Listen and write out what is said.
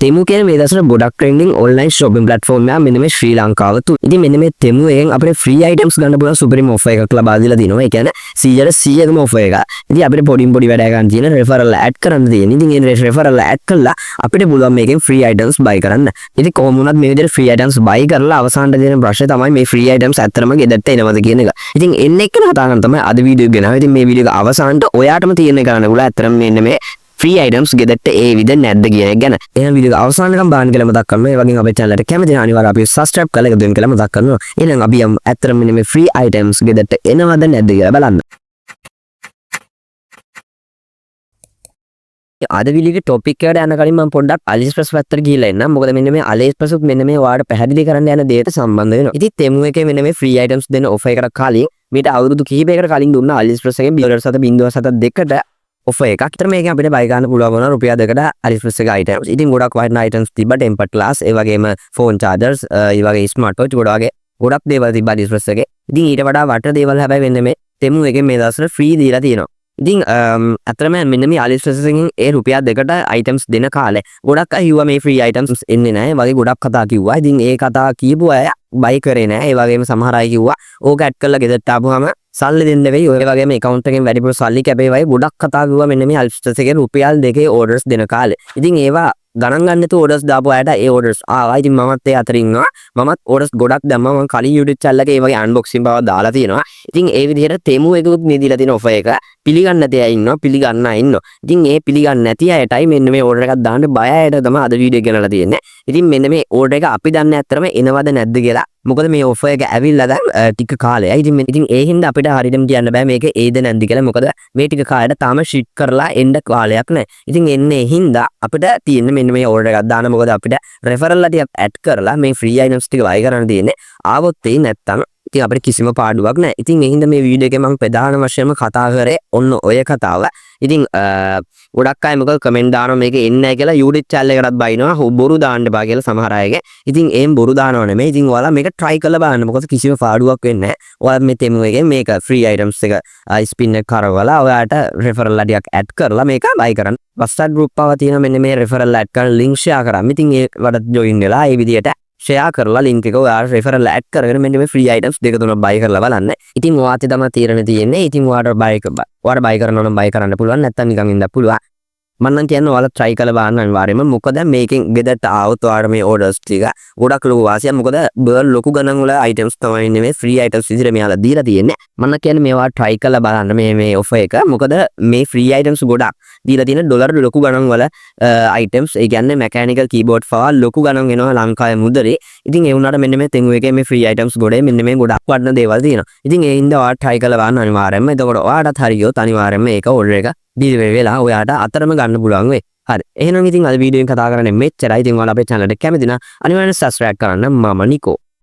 තෙමු කියන මේ දවස්වල ගොඩක් ට්‍රෙන්ඩින් ඔන්ලයින් shopping platform එක මෙන්න මේ ශ්‍රී ලංකාව තුල. ඉතින් මෙන්න මේ තෙමු එකෙන් අපිට free items ගන්න පුළුවන් සුපිරිම offer එකක් ලබා දීලා තිනවා. ඒ කියන්නේ 100%ම offer එක. ඉතින් අපිට පොඩි වැඩ ගන්න තියෙන referral add කරන්න තියෙන. ඉතින් ඒ referral add කළා අපිට පුළුවන් මේකෙන් free items buy කරන්න. ඉතින් කොහොම වුණත් මේ විදිහට free items buy කරලා අවසානට දෙන ප්‍රශ්නේ තමයි මේ free items ඇත්තටම ගෙදරට එනවද කියන එක. ඉතින් එන්න එක්කන කතා කරන තමයි අද වීඩියෝ එක ගෙනාවා. ඉතින් මේ වීඩියෝ එක අවසානට ඔයාටම තීරණය කරන්න පුළුවන් ඇත්තටම මෙන්න මේ free items ගෙදරට ඒ විදිහ නැද්ද කියන එක ගැන. එහෙනම් වීඩියෝ එක අවසානකම් බලන්න කියලා මතක් කරනවා. ඒ වගේම අපේ channel එකට කැමති නම් අනිවාර්යයෙන් අපි subscribe කරලා එකතු වෙන්න කියලා මතක් කරනවා. එහෙනම් අපි ඇත්තටම මෙන්න මේ free items ගෙදරට එනවද නැද්ද කියලා බලන්න. අද වීඩියෝගේ ටොපික් එකට යන කලින් මම පොඩ්ඩක් AliExpress පැත්තට ගිහිල්ලා එන්නම්. මොකද මෙන්න මේ AliExpress උත් මෙන්න මේ ඔයාලට පැහැදිලි කරන්න යන දේට සම්බන්ධ වෙනවා. ඉතින් තෙමු එකේ මෙන්න මේ free items දෙන offer එකකට කලින් මීට අවුරුදු කිහිපයකට කලින් දුන්නා AliExpress එකෙන් $7.72කට offer එකක්. ඒතර මේකෙන් අපිට buy ගන්න පුළුවන් වුණා රුපියල් 2කට AliExpress එක items. ඉතින් ගොඩක් වටිනා items තිබ්බා tempered glass, ඒ වගේම phone chargers, ඒ වගේ smart watch ගොඩක් දේවල් තිබ්බා AliExpress එකේ. ඉතින් ඊට වඩා වටින දේවල් හැබැයි මෙන්න මේ තෙමු එකෙන් මේ දවස්වල free දීලා තියෙනවා. ඉතින් අතරම මෙන්න මේ AliExpress එකෙන් ඒ රුපියල් 2කට items දෙන කාලේ ගොඩක් අය කිව්වා මේ free items එන්නේ නැහැ වගේ ගොඩක් කතා කිව්වා. ඉතින් ඒ කතා කියපු අය buy කරේ නැහැ. ඒ වගේම සමහර අය කිව්වා ඕක ඇඩ් කරලා ගෙදරට ආපුවාම සල්ලි දෙන්න වෙයි. ඔය වගේම account එකෙන් වැඩිපුර සල්ලි කැපේවයි ගොඩක් කතා කිව්වා මෙන්න මේ AliExpress එකේ රුපියල් 2 orders දෙන කාලේ. ඉතින් ඒවා ගණන් ගන්න නැතුව orders දාපු අයට ඒ orders ආවා. ඉතින් මමත් ඒ අතරින් ඉන්නවා. මමත් orders ගොඩක් දැම්මා. මම කලින් YouTube channel එකේ ඒ වගේ unboxing බව දාලා තියෙනවා. ඉතින් ඒ විදිහට තෙමු එකකුත් මේ දීලා තියෙන offer එක පිළිගන්න නැති අය ඉන්නවා, පිළිගන්න අය ඉන්නවා. ඉතින් ඒ පිළිගන්න නැති අයටයි මෙන්න මේ order එකක් දාන්න බය අයට තමයි අද වීඩියෝ එක ගෙනලා තියෙන්නේ. ඉතින් මෙන්න මේ order එක අපි දන්නේ ඇත්තටම එනවද නැද්ද කියලා. මොකද මේ offer එක ඇවිල්ලා දැන් ටික කාලයයි. ඉතින් ඒ හින්දා අපිට හරියටම කියන්න බෑ මේක ඒද නැද්ද කියලා. මොකද මේ ටික කාලයට තාම ship කරලා එන්න කාලයක් නැහැ. ඉතින් එන්නේ හින්දා අපිට තියෙන්නේ මෙන්න මේ order එකක් දාන්න. මොකද අපිට referral ටිකක් add කරලා මේ free items ටික buy කරන්න තියෙන්නේ. ආවොත් ඒ නැත්තම් ඉතින් අපිට කිසිම පාඩුවක් නැහැ. ඉතින් ඒ හින්දා මේ වීඩියෝ එකේ මම ප්‍රධාන වශයෙන්ම කතා කරේ ඔන්න ඔය කතාව. ඉතින් ගොඩක් අය මොකද කමෙන්ට් දානවා මේක එන්නේ නැහැ කියලා YouTube channel එකටත් බයිනවා බොරු දාන්න එපා කියලා සමහර අයගේ. ඉතින් එම් බොරු දානව නෙමෙයි. ඉතින් ඔයාලා මේක try කරලා බලන්න. මොකද කිසිම පාඩුවක් වෙන්නේ නැහැ. ඔයාලා මේ තෙමු එකෙන් මේක free items එක spin එක කරවලා ඔයාලට referral ටිකක් add කරලා මේක buy කරන්න. WhatsApp group එකව තියෙන මෙන්න මේ referral add කරන link share කරාම ඉතින් ඒකට join වෙලා මේ විදියට share කරලා link එක ඔයාලා referral add කරගෙන මෙන්න මේ free items දෙක තුනක් buy කරලා බලන්න. ඉතින් ඔයාට තමයි තීරණය තියෙන්නේ. ඉතින් ඔයාට buy කරනවා නම් buy කරන්න පුළුවන්. නැත්නම් නිකන් ඉඳලා පුළුවන්. මම නම් කියන්නේ ඔයාලා try කරලා බලන්න අනිවාර්යයෙන්ම. මොකද මේකෙන් ගෙදරට ආවොත් ඔයාලා මේ orders ටික ගොඩක් ලොකු වාසියක්. මොකද ලොකු ගණන් වල items තමයි මේ free items විදිහට මෙයාලා දීලා තියෙන්නේ. මම කියන්නේ මේවා try කරලා බලන්න මේ offer එක. මොකද මේ free items ගොඩක් දීලා තියෙන ඩොලර් ලොකු ගණන් වල items. ඒ කියන්නේ mechanical keyboard පවා ලොකු ගණන් වෙනවා ලංකාවේ මුදලේ. ඉතින් ඒ වුණාට මෙන්න මේ තෙමු එකේ මේ free items ගොඩේ මෙන්න මේ ගොඩක් වටින දේවල් තියෙනවා. ඉතින් ඒ හින්දා ඔයාලා try කරලා බලන්න අනිවාර්යයෙන්ම. එතකොට ඔයාලටත් හරියොත් අනිවාර්යයෙන්ම මේක order එක delivery වෙලා ඔයාට අතරම ගන්න පුළුවන් වෙයි. හරි. එහෙනම් ඉතින් අද වීඩියෝ එකෙන් කතා කරන්නේ මෙච්චරයි. ඉතින් ඔයාලා අපේ channel එකට කැමති නම් අනිවාර්යෙන් subscribe කරන්න. මම නිකෝ.